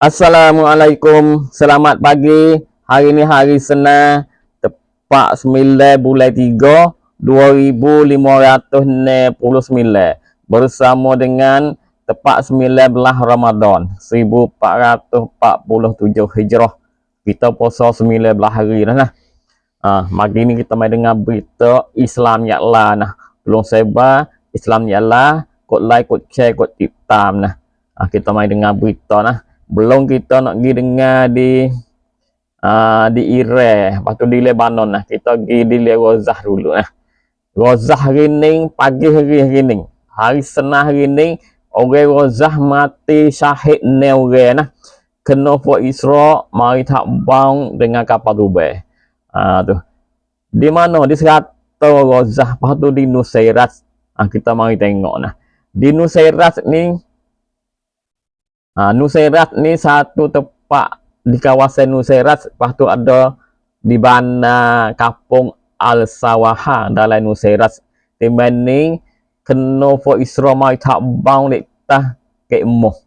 Assalamualaikum, selamat pagi. Hari ni hari Senin, tepat 9 bulan 3, 2569. Bersama dengan tepat 19 Ramadan, 1447 Hijrah. Kita puasa 19 hari dah nah. Pagi ni kita mai dengar berita Islam Yaklah nah. Tolong sebar Islam Yaklah, kod like, kod share, kod tip tam nah. Kita mai dengar berita nah. Belum kita nak pergi dengar di Iraq, lepas tu di Lebanon nah. Kita pergi di Gaza dulu nah. Gaza hari ni, pagi hari ni, hari Senin hari ni, orang Gaza mati syahid ni orang nah. Kena buat Isra, mari tak bang dengan kapal Dubai. Tu. Di mana? Di Serata Gaza, lepas tu di Nusairat. Kita mari tengok nah. Di Nusairat ni, Nusairat ni satu tempat di kawasan Nusairat, lepas tu ada di mana kampung Al-Sawaha dalam Nusairat. Timbang ni kena for Isra mai tak bang dek tah ke emoh.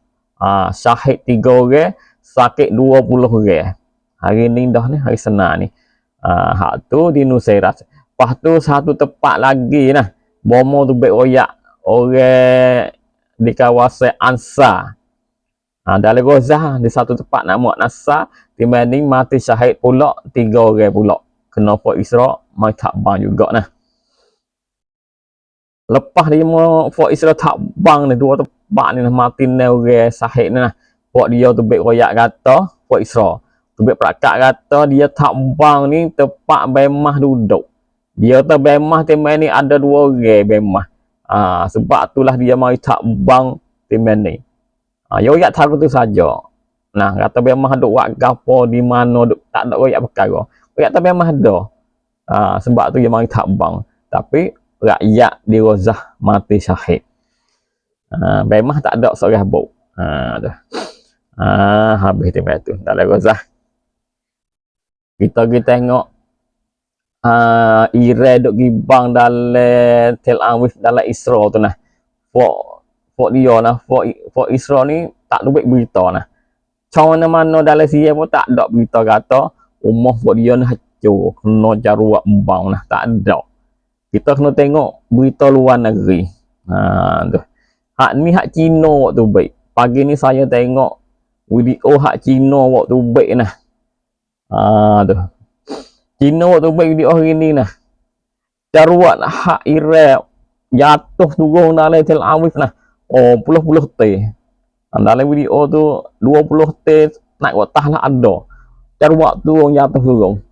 Syahid 3 orang, sakit 20 orang. Hari ni dah ni hari Senin ni. Hak tu di Nusairat. Lepas tu satu tempat lagi nah. Bomo tu baik royak orang di kawasan Ansar. Dalam Gaza di satu tempat nak muat Nasa, timbang ni mati syahid pula 3 orang pula. Kena buat Isra mai tak bang juga nah. Lepas dia mau buat Isra tak bang ni, dua tempat ni nah, mati ni orang syahid ni nah. Buat dia tu baik royak kata buat Isra. Tu baik prakak kata dia tak bang ni tempat bemah duduk. Dia tu bemah timbang ni ada 2 orang bemah. Sebab itulah dia mai tak bang timbang ni. Royak tahu tu saja. Nah, kata memang duk wak gapo di mana duk tak ada royak perkara. Royak tak memang ada. Sebab tu dia mari tak bang. Tapi rakyat di Gaza mati syahid. Memang tak ada seorang bau. Tu. Habis tiba tu dalam Gaza. Kita pergi tengok Iran duk gibang dalam Tel Aviv dalam Israel tu nah. Fok dia nah, fok Isra ni tak ada berita nah. Macam mana dalam siya pun tak ada berita kata rumah fok dia ni hancur, kena jaruak bang nah, tak ada. Kita kena tengok berita luar negeri. Tu. Hak ni hak Cina waktu baik. Pagi ni saya tengok video hak Cina waktu baik nah. Tu. Cina waktu baik video hari ni nah. Jaruak hak Iran jatuh turun dalam Tel Aviv nah. Puluh-puluh T. Dalam video tu 20 T naik ke atas lah ada. Caruak tu orang jatuh turun.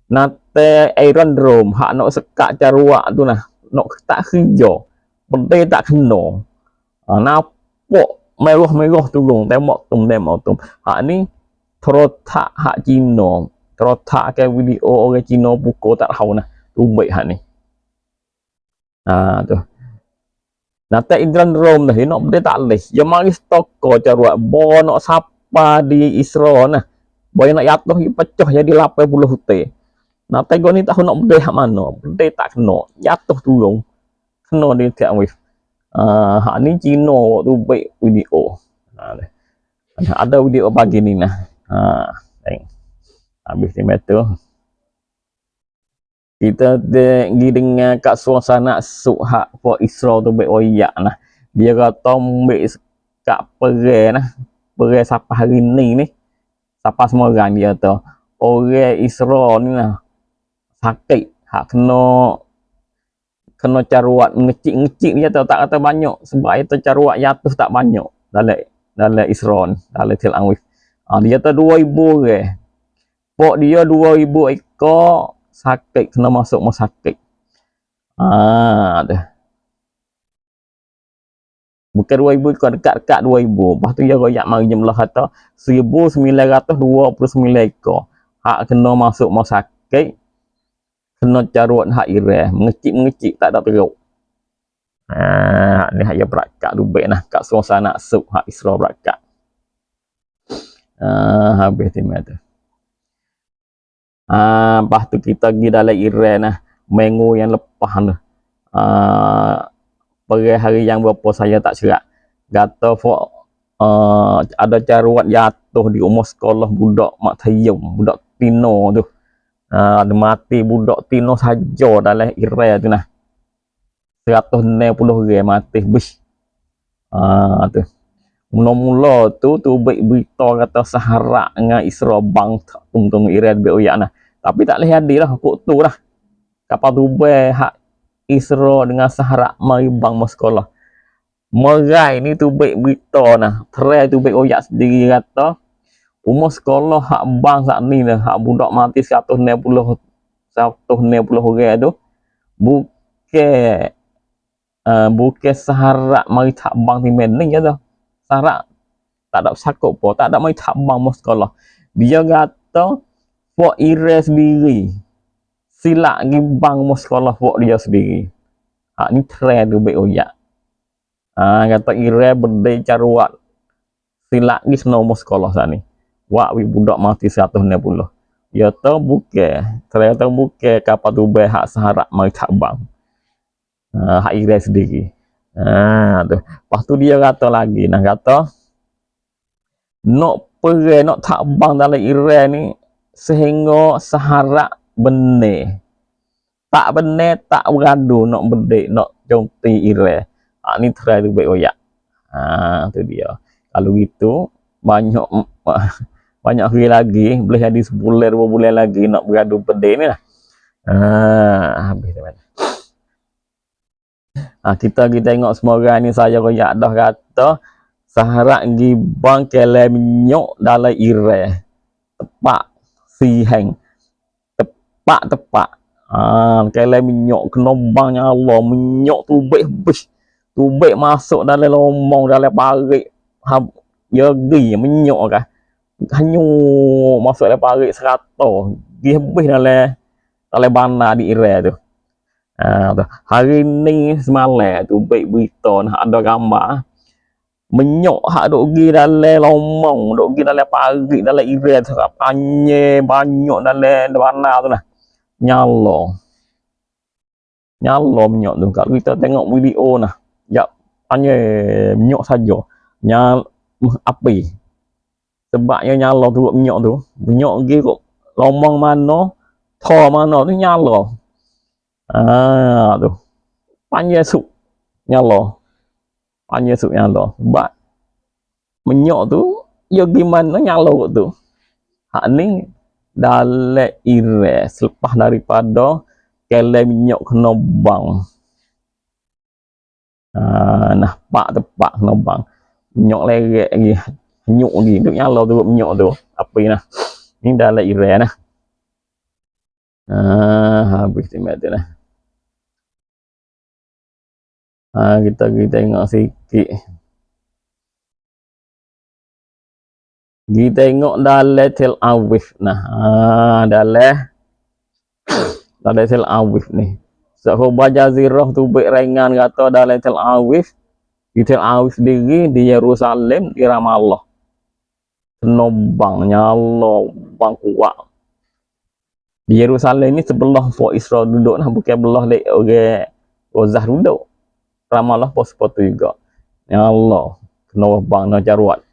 Nate Iron Dome hak nak sekat caruak tu nah, nak tak kerja. Benda tak kena. Nampak merah-merah turun, tembak tum. Hak ni terotak hak Cina. Terotak ke video orang Cina pukul tak tahu nah. Tumbek hak ni. Tu. Nata Indran Rom dah, nak benda tak leh. Dia mari stoko caruak, bo nak sapa di Isra nah. Bo nak jatuh dia pecah jadi 80 T. Nata go ni tahu nak benda hak mana. Benda tak kena, jatuh turun. Kena di Tel Aviv. Hak ni Cina waktu baik video. Ada video pagi ni nah. Tengok. Habis ni betul. Kita pergi dengan kat suasana suk hak for Isra tu baik royak nah. Dia kata ambil kat perai nah. Perai siapa hari ni. Siapa semua orang dia tu. Orang Isra ni nah. Sakit. Hak kena caruak ngecik-ngecik dia tu tak kata banyak. Sebab itu caruak jatuh tak banyak. Dalam Isra ni. Dalam Tel Aviv. Dia tu 2,000 orang. Pok dia 2,000 ekor. Sakit, kena masuk rumah sakit. Tu. Bukan 2,000 ekor, dekat-dekat 2,000. Lepas tu dia royak mari jumlah kata 1,929 ekor. Hak kena masuk rumah sakit, kena caruat hak Iran. Mengecik-mengecik, tak ada teruk. Ni hak dia berakat Dubai nah. Kat suasana suk hak Isra berakat. Habis timah tu. Lepas tu kita pergi dalam Iran nah. Minggu yang lepas tu. Pada hari yang berapa saya tak cerak. Kata ada caruat jatuh di umur sekolah budak mak tayum, budak tino tu. Ada mati budak tino saja dalam Israel tu nah. 160 orang mati bus. Tu. Mula-mula tu baik berita kata Sahara dengan Israel bang tung Iran beoyak nah. Tapi tak leh adilah kok tu lah. Kapal tu hak Israel dengan Sahara mari bang mau sekolah. Merai ni tu baik berita nah. Try tu baik oyak sendiri kata umur sekolah hak bang sak ni lah, hak budak mati 160 orang tu bukan Sahara mari tak bang timen ni je tu. Sahara tak ada sakut pun, tak ada mari tak bang mau sekolah. Dia kata buat Iran sendiri silap gi bang mau sekolah buat dia sendiri. Hak ni trend tu baik oyak. Kata Iran berdai caruat silap gi seno mau sekolah sat ni. Wak budak mati 160. Ya tu bukan, ternyata bukan kapal tu hak Sahara mari tak bang. Hak Iran sendiri. Tu. Lepas tu dia kata lagi, kata nak pergi nak tak bang dalam Iran ni sehingga Sahara benar. Tak benar tak beradu nak berdek nak jongti Iran. Ni try tu baik oyak. Tu dia. Kalau gitu banyak hari lagi, boleh jadi sebulan 2 bulan lagi nak beradu berdek ni lah. Habis teman. Kita tengok semua orang ni saya royak dah kata Sahara gi bang kelai minyak dalam Iran. Tepak siheng. Tepak. Kelai minyak kena bang nyala minyak tubik habis. Tubik masuk dalam lomong dalam parit. Ya gi minyak kah. Hanya masuk dalam parit 100. Gi habis dalam bandar di Iran tu. Hari ni semalam tu baik berita ada gambar minyak hak duk gi dalam lomong, duk gi dalam parit dalam Iran tu banyak dalam bandar tu lah. Nyala minyak tu. Kalau kita tengok video nah, minyak saja. Api. Sebabnya nyala tu minyak tu. Minyak gi kok lomong mana, thor mana tu nyala. Tu. Panjang suk nyala. Sebab minyak tu ya gimana nyala kok tu. Hak ni dalam Iran selepas daripada kelai minyak kena bang. Pak tepak kena bang. Minyak lerek lagi. Nyuk lagi. Duk nyala tu minyak tu. Apa ni nah. Ni dalam Iran nah. Habis timat tu nah. Kita tengok sikit. Kita tengok dalam Tel Aviv nah. Dalam Tel Aviv ni. Sahabat Jazirah tu baik ringan kata dalam Tel Aviv. Di Tel Aviv sendiri, di Yerusalem, di Ramallah. Kena bang nyala bang kuat. Di Yerusalem ni sebelah Fort Israel duduk nah, bukan belah lek orang Gaza duduk. Ramallah pos tu juga. Nyala kena bang nak caruat.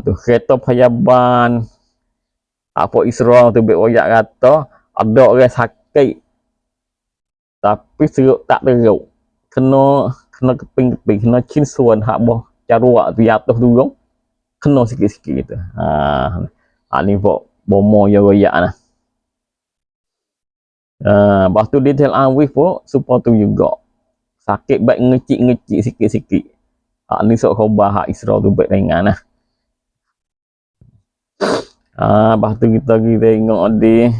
Tu kereta payaban Fort Israel tu baik oyak kata ada orang sakit tapi seruk tak teruk. Kena keping-keping, kena cinsuan hak boh caruak tu jatuh turun. Kena sikit-sikit gitu. Ni bomo ya royak nah. Lepas tu di Tel Aviv pun supaya tu juga. Sakit baik ngecik-ngecik sikit-sikit. Ni sok khabar hak Israel tu baik ringan nah. Lepas tu kita tengok di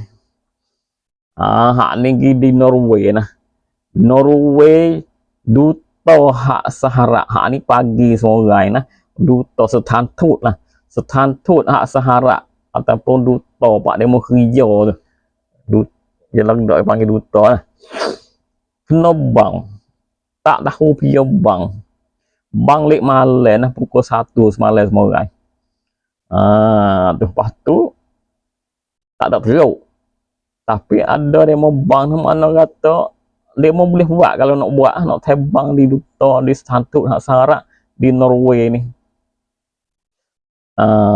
hak ni di Norway nah. Norway duta hak Sahara. Hak ni pagi sore nah. Duta Stan Tut lah. Stan Tut hak Sahara ataupun duta pak demo kerja tu. Dia lang dak panggil duta lah. Kena bang. Tak tahu dia bang. Bang lek malam nah pukul 1 semalam semarai. Tu lepas tu tak ada teruk. Tapi ada demo bang mana kata demo boleh buat kalau nak buat nak tebang di duta di Stan Tut hak Sahara di Norway ni.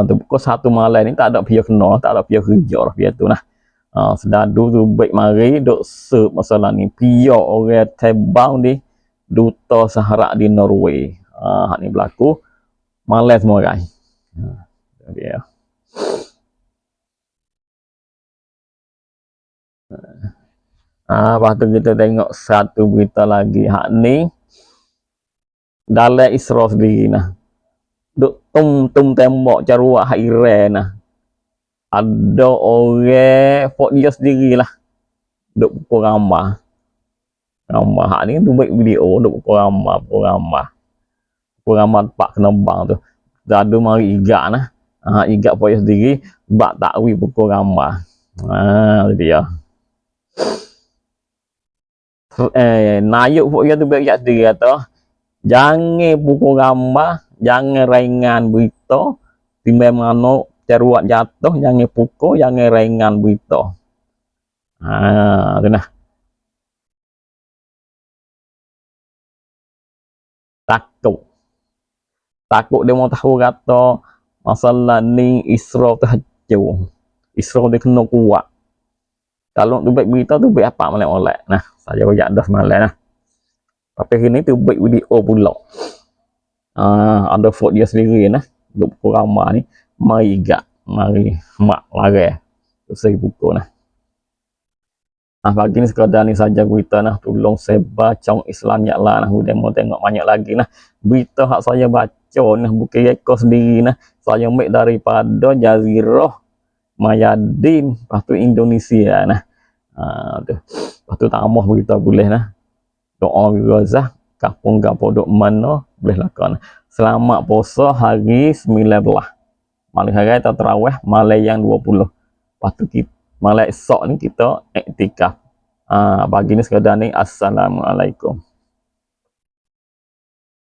tu pukul 1 malam ni tak ada pihak kena, tak ada pihak kerja dah pihak tu nah. Sedadu tu baik mari duk serve masalah ni. Pihak orang terbang di duta Sahara di Norway. Hak ni berlaku malam semua guys. Dia. Lepas tu kita tengok satu berita lagi. Hak ni dalam Israel sendiri nah. Duk tum tembak caruak hak Iran nah. Ada orang fok dia sendirilah. Duk pukul gambar. Gambar hak ni tu baik video duk pukul gambar. Pukul gambar tempat kena bang tu. Dadu mari igak nah. Igak poyo sendiri bak takwi pukul gambar. Itu dia. Nayuk pun dia tu berat sendiri kata jangan pukul gambar, jangan ringan berita timbang mana caruak jatuh, jangan pukul, jangan ringan berita. Tu nah. Takut dia mau tahu kata masalah ni Israel tu hancur. Israel dia kena kuat. Kalau tu baik berita tu baik apa molek-molek. Nah, saya banyak dah semalam nah. Tapi hari ni tu baik video pula. Ada fort dia sendiri nah. Duk pukul ramah ni. Mari gak. Mari mak lari. Usai pukul nah. Pagi ni sekadar ni saja berita nah. Tolong sebar cong Islam yak lah nah. Udah mau tengok banyak lagi nah. Berita hak saya baca nah. Bukan rekod sendiri nah. Saya ambil daripada Jazirah Mayadin. Lepas tu Indonesia nah. Tu. Lepas tu tambah berita boleh nah. Doa Gaza kapung-kapung duk mana boleh lakukan. Selamat puasa hari 19. Malam hari kita tarawih malam yang 20. Lepas tu kita malam esok ni kita iktikaf. Pagi ni sekadar ni assalamualaikum.